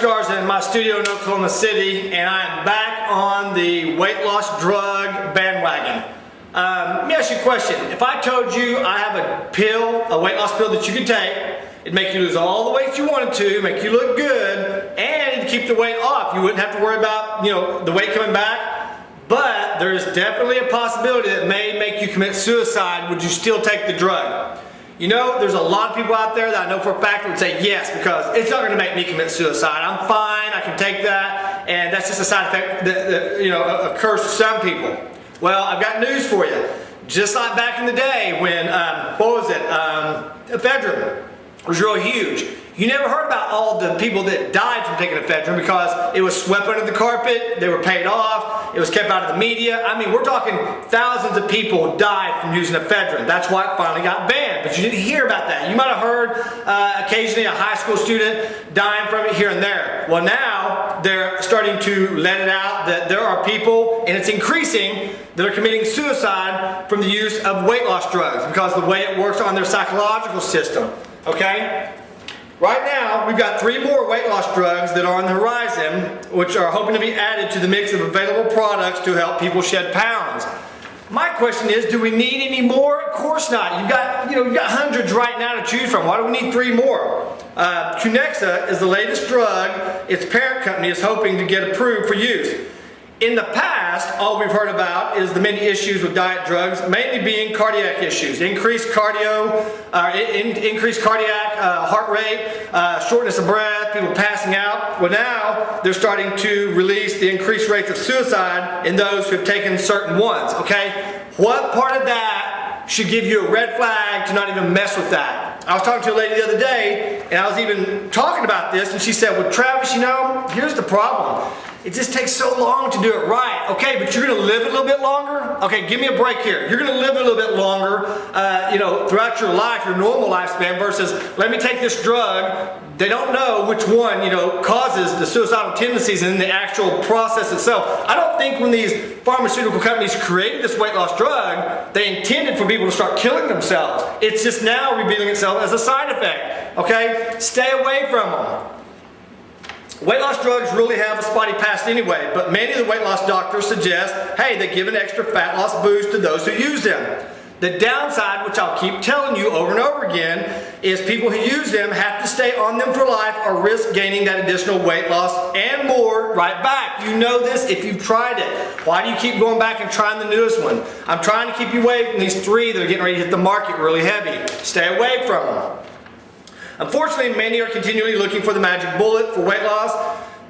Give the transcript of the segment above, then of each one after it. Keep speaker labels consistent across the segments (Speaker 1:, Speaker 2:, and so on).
Speaker 1: Garza in my studio in Oklahoma City, and I'm back on the weight loss drug bandwagon. Let me ask you a question. If I told you I have a pill, a weight loss pill that you could take, it'd make you lose all the weight you wanted to, make you look good, and it'd keep the weight off. You wouldn't have to worry about, the weight coming back. But there's definitely a possibility that may make you commit suicide. Would you still take the drug? There's a lot of people out there that I know for a fact would say yes, because it's not going to make me commit suicide. I'm fine, I can take that, and that's just a side effect that occurs to some people. Well, I've got news for you. Just like back in the day when, ephedrine was real huge. You never heard about all the people that died from taking ephedrine because it was swept under the carpet, they were paid off, it was kept out of the media. I mean, we're talking thousands of people died from using ephedrine. That's why it finally got banned, but you didn't hear about that. You might have heard occasionally a high school student dying from it here and there. Well, now they're starting to let it out that there are people, and it's increasing, that are committing suicide from the use of weight loss drugs because of the way it works on their psychological system. Okay? Right now, we've got 3 more weight loss drugs that are on the horizon, which are hoping to be added to the mix of available products to help people shed pounds. My question is, do we need any more? Of course not. You've got hundreds right now to choose from. Why do we need 3 more? Kenexa is the latest drug its parent company is hoping to get approved for use. In the past, all we've heard about is the many issues with diet drugs, mainly being cardiac issues, increased cardiac heart rate, shortness of breath, people passing out. Well, now they're starting to release the increased rates of suicide in those who have taken certain ones. Okay, what part of that should give you a red flag to not even mess with that? I was talking to a lady the other day, and I was even talking about this, and she said, "Well, Travis, here's the problem. It just takes so long to do it right." Okay, but you're going to live a little bit longer? Okay, give me a break here. You're going to live a little bit longer, throughout your life, your normal lifespan, versus let me take this drug. They don't know which one, causes the suicidal tendencies in the actual process itself. I don't think when these pharmaceutical companies created this weight loss drug, they intended for people to start killing themselves. It's just now revealing itself as a side effect. Okay, stay away from them. Weight loss drugs really have a spotty past anyway, but many of the weight loss doctors suggest, hey, they give an extra fat loss boost to those who use them. The downside, which I'll keep telling you over and over again, is people who use them have to stay on them for life or risk gaining that additional weight loss and more right back. You know this if you've tried it. Why do you keep going back and trying the newest one? I'm trying to keep you away from these 3 that are getting ready to hit the market really heavy. Stay away from them. Unfortunately, many are continually looking for the magic bullet for weight loss,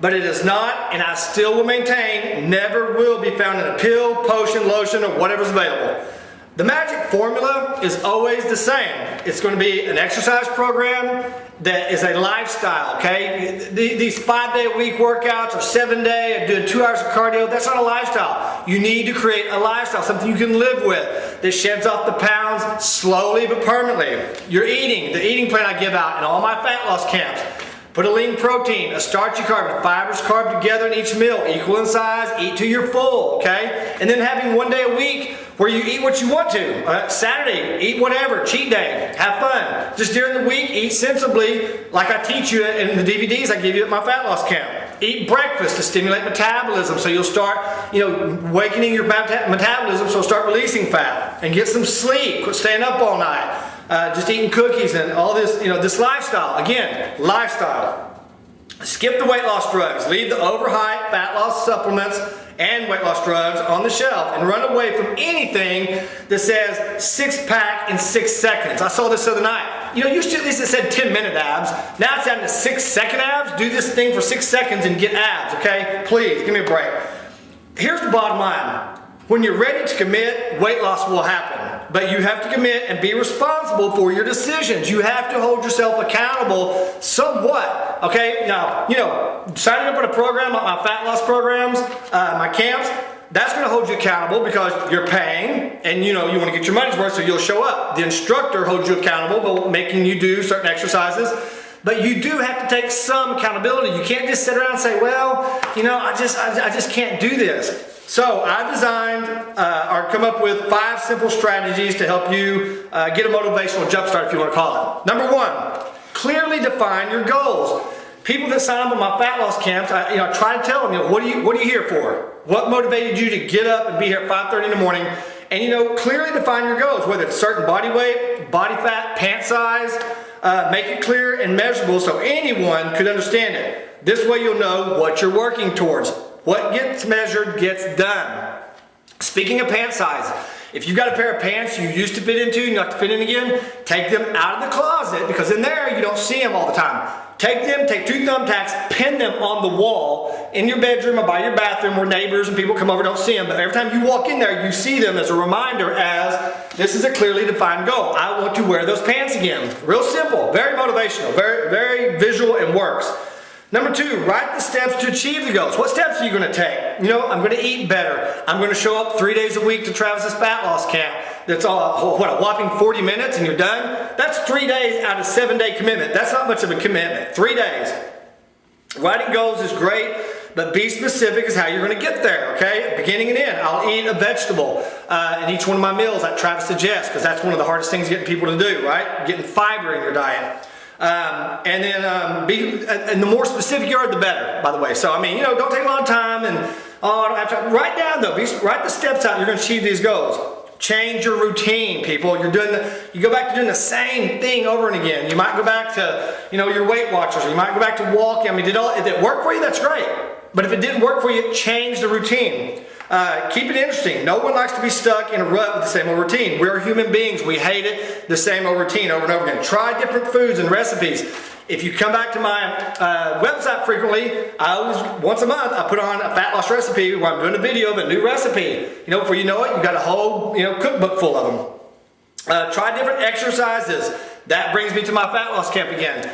Speaker 1: but it is not, and I still will maintain, never will be found in a pill, potion, lotion, or whatever's available. The magic formula is always the same. It's going to be an exercise program that is a lifestyle, okay? These 5-day-a-week workouts or 7-day, doing 2 hours of cardio, that's not a lifestyle. You need to create a lifestyle, something you can live with, that sheds off the pounds slowly but permanently. Your eating, the eating plan I give out in all my fat loss camps. Put a lean protein, a starchy carb, and fibers carved together in each meal, equal in size, eat till you're full, okay? And then having 1 day a week where you eat what you want to. Saturday, eat whatever, cheat day, have fun. Just during the week, eat sensibly, like I teach you in the DVDs I give you at my fat loss camp. Eat breakfast to stimulate metabolism so you'll start, awakening your metabolism so you'll start releasing fat. And get some sleep, quit staying up all night. Just eating cookies and all this, this lifestyle. Again, lifestyle. Skip the weight loss drugs. Leave the overhyped fat loss supplements and weight loss drugs on the shelf and run away from anything that says 6-pack in 6 seconds. I saw this the other night. Usually at least it said 10-minute abs. Now it's down to 6-second abs. Do this thing for 6 seconds and get abs, okay? Please, give me a break. Here's the bottom line. When you're ready to commit, weight loss will happen. But you have to commit and be responsible for your decisions. You have to hold yourself accountable somewhat. Okay? Now, signing up on a program like my fat loss programs, my camps, that's going to hold you accountable because you're paying and you want to get your money's worth, so you'll show up. The instructor holds you accountable by making you do certain exercises. But you do have to take some accountability. You can't just sit around and say, well, I just can't do this. So I designed or come up with 5 simple strategies to help you get a motivational jumpstart, if you want to call it. Number 1, clearly define your goals. people that sign up on my fat loss camps, I try to tell them, what are you here for? What motivated you to get up and be here at 5:30 in the morning? And clearly define your goals, whether it's certain body weight, body fat, pant size. Make it clear and measurable so anyone could understand it. This way you'll know what you're working towards. What gets measured gets done. Speaking of pant size, if you've got a pair of pants you used to fit into and you have to fit in again, take them out of the closet, because in there you don't see them all the time. Take 2 thumbtacks, pin them on the wall in your bedroom or by your bathroom where neighbors and people come over don't see them, but every time you walk in there you see them as a reminder, as this is a clearly defined goal. I want to wear those pants again. Real simple, very motivational, very, very visual, and works. Number 2, write the steps to achieve the goals. What steps are you going to take? I'm going to eat better. I'm going to show up 3 days a week to Travis's fat loss camp. That's a whopping 40 minutes and you're done? That's 3 days out of 7-day commitment. That's not much of a commitment. 3 days. Writing goals is great, but be specific as how you're going to get there, okay? Beginning and end. I'll eat a vegetable in each one of my meals like Travis suggests, because that's one of the hardest things getting people to do, right? Getting fiber in your diet. And the more specific you are, the better, by the way. So, don't take a long time and, I don't have to. Write down, though. Write the steps out. You're going to achieve these goals. Change your routine, people. You go back to doing the same thing over and again. You might go back to, your Weight Watchers, or you might go back to walking. If it worked for you, that's great. But if it didn't work for you, change the routine. Keep it interesting. No one likes to be stuck in a rut with the same old routine. We're human beings. We hate it, the same old routine over and over again. Try different foods and recipes. If you come back to my website frequently, once a month, I put on a fat loss recipe where I'm doing a video of a new recipe. Before you know it, you've got a whole cookbook full of them. Try different exercises. That brings me to my fat loss camp again.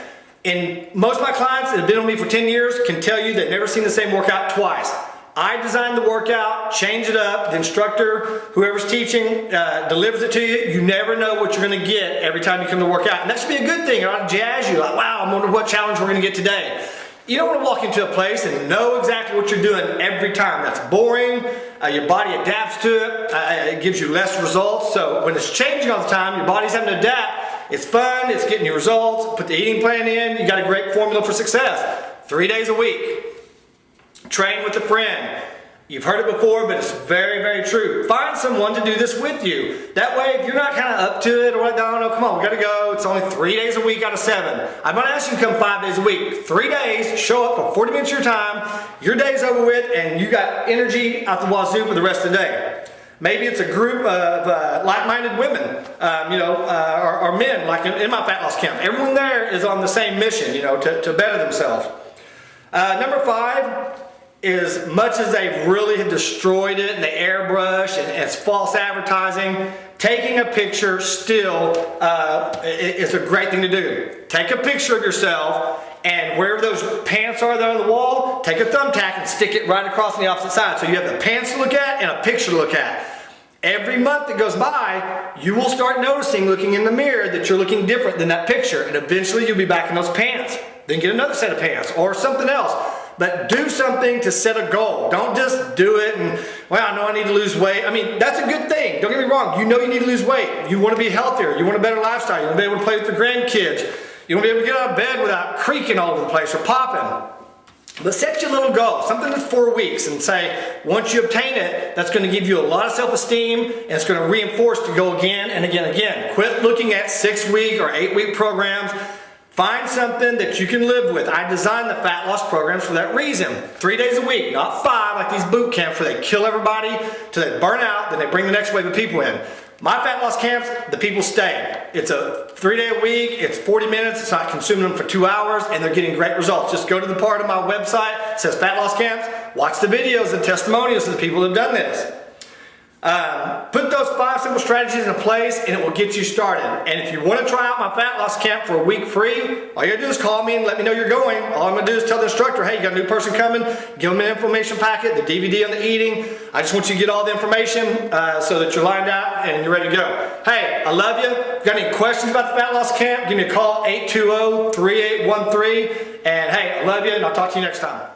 Speaker 1: And most of my clients that have been with me for 10 years can tell you they've never seen the same workout twice. I design the workout, change it up, the instructor, whoever's teaching, delivers it to you. You never know what you're going to get every time you come to work out. And that should be a good thing. It ought to jazz you. Like, wow, I wonder what challenge we're going to get today. You don't want to walk into a place and know exactly what you're doing every time. That's boring. Your body adapts to it. It gives you less results. So when it's changing all the time, your body's having to adapt. It's fun. It's getting you results. Put the eating plan in. You got a great formula for success. 3 days a week. Train with a friend. You've heard it before, but it's very, very true. Find someone to do this with you. That way, if you're not kind of up to it, or like, no, come on, we gotta go. It's only 3 days a week out of 7. I'm not asking you to come 5 days a week. 3 days, show up for 40 minutes of your time, your day's over with, and you got energy out the wazoo for the rest of the day. Maybe it's a group of like-minded women, or men, like in my fat loss camp. Everyone there is on the same mission, to better themselves. Number 5, as much as they really have destroyed it and they airbrush and it's false advertising, taking a picture still is a great thing to do. Take a picture of yourself, and wherever those pants are there on the wall, take a thumbtack and stick it right across on the opposite side. So you have the pants to look at and a picture to look at. Every month that goes by, you will start noticing, looking in the mirror, that you're looking different than that picture, and eventually you'll be back in those pants. Then get another set of pants or something else. But do something to set a goal. Don't just do it and, well, I know I need to lose weight. That's a good thing. Don't get me wrong. You know you need to lose weight. You want to be healthier. You want a better lifestyle. You want to be able to play with your grandkids. You want to be able to get out of bed without creaking all over the place or popping. But set your little goal, something that's 4 weeks, and say, once you obtain it, that's going to give you a lot of self-esteem, and it's going to reinforce to go again and again and again. Quit looking at 6-week or 8-week programs. Find something that you can live with. I designed the fat loss programs for that reason. 3 days a week, not 5 like these boot camps where they kill everybody till they burn out, then they bring the next wave of people in. My fat loss camps, the people stay. It's a 3-day a week, it's 40 minutes, it's not consuming them for 2 hours, and they're getting great results. Just go to the part of my website that says Fat Loss Camps, watch the videos and testimonials of the people who have done this. Put those 5 simple strategies in place and it will get you started. And if you want to try out my fat loss camp for a week free, all you gotta do is call me and let me know you're going. All I'm gonna do is tell the instructor, hey, you got a new person coming, give them an information packet, the DVD on the eating. I just want you to get all the information so that you're lined out and you're ready to go. Hey, I love you. If you got any questions about the fat loss camp, give me a call, 820-3813. And hey, I love you, and I'll talk to you next time.